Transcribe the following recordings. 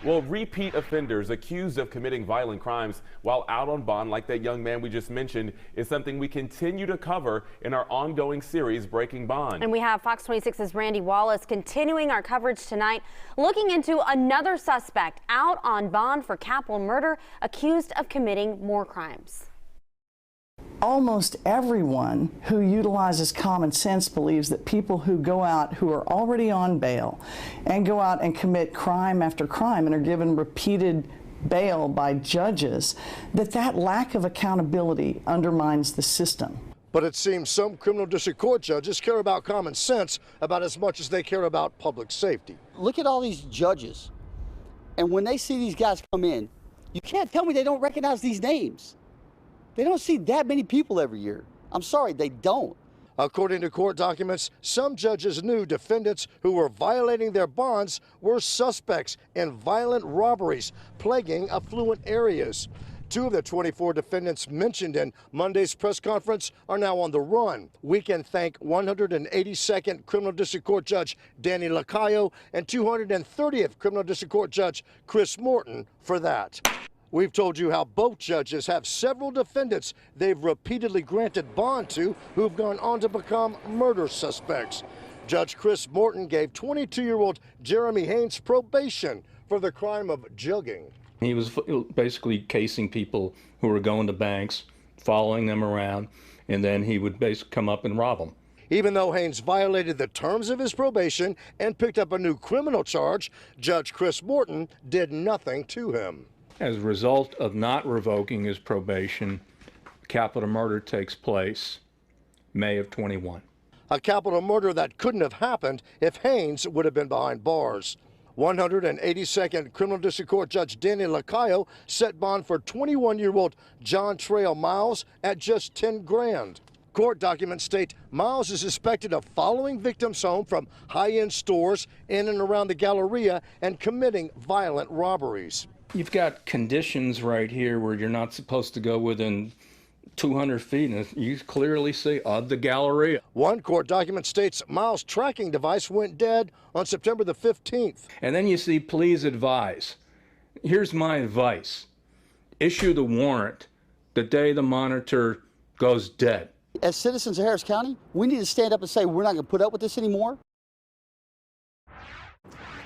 Well, repeat offenders accused of committing violent crimes while out on bond, like that young man we just mentioned, is something we continue to cover in our ongoing series, Breaking Bond. And we have Fox 26's Randy Wallace continuing our coverage tonight, looking into another suspect out on bond for capital murder, accused of committing more crimes. Almost everyone who utilizes common sense believes that people who go out who are already on bail and go out and commit crime after crime and are given repeated bail by judges, that lack of accountability undermines the system. But it seems some criminal district court judges care about common sense about as much as they care about public safety. Look at all these judges, and when they see these guys come in, you can't tell me they don't recognize these names. They don't see that many people every year. I'm sorry, they don't. According to court documents, some judges knew defendants who were violating their bonds were suspects in violent robberies plaguing affluent areas. 2 of the 24 defendants mentioned in Monday's press conference are now on the run. We can thank 182nd Criminal District Court Judge Danny Lacayo and 230th Criminal District Court Judge Chris Morton for that. We've told you how both judges have several defendants they've repeatedly granted bond to who've gone on to become murder suspects. Judge Chris Morton gave 22-year-old Jeremy Haynes probation for the crime of jugging. He was basically casing people who were going to banks, following them around, and then he would basically come up and rob them. Even though Haynes violated the terms of his probation and picked up a new criminal charge, Judge Chris Morton did nothing to him. As a result of not revoking his probation, capital murder takes place May of 21. A capital murder that couldn't have happened if Haynes would have been behind bars. 182nd Criminal District Court Judge Danny Lacayo set bond for 21-year-old John Trail Miles at just $10 grand. Court documents state Miles is suspected of following victims home from high-end stores in and around the Galleria and committing violent robberies. You've got conditions right here where you're not supposed to go within 200 feet, and you clearly see the Galleria. One court document states Miles' tracking device went dead on September the 15th. And then you see, please advise. Here's my advice. Issue the warrant the day the monitor goes dead. As citizens of Harris County, we need to stand up and say we're not going to put up with this anymore.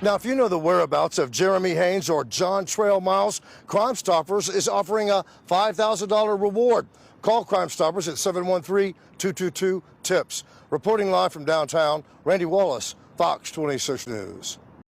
Now, if you know the whereabouts of Jeremy Haynes or John Trail Miles, Crime Stoppers is offering a $5,000 reward. Call Crime Stoppers at 713-222-TIPS. Reporting live from downtown, Randy Wallace, Fox 26 News.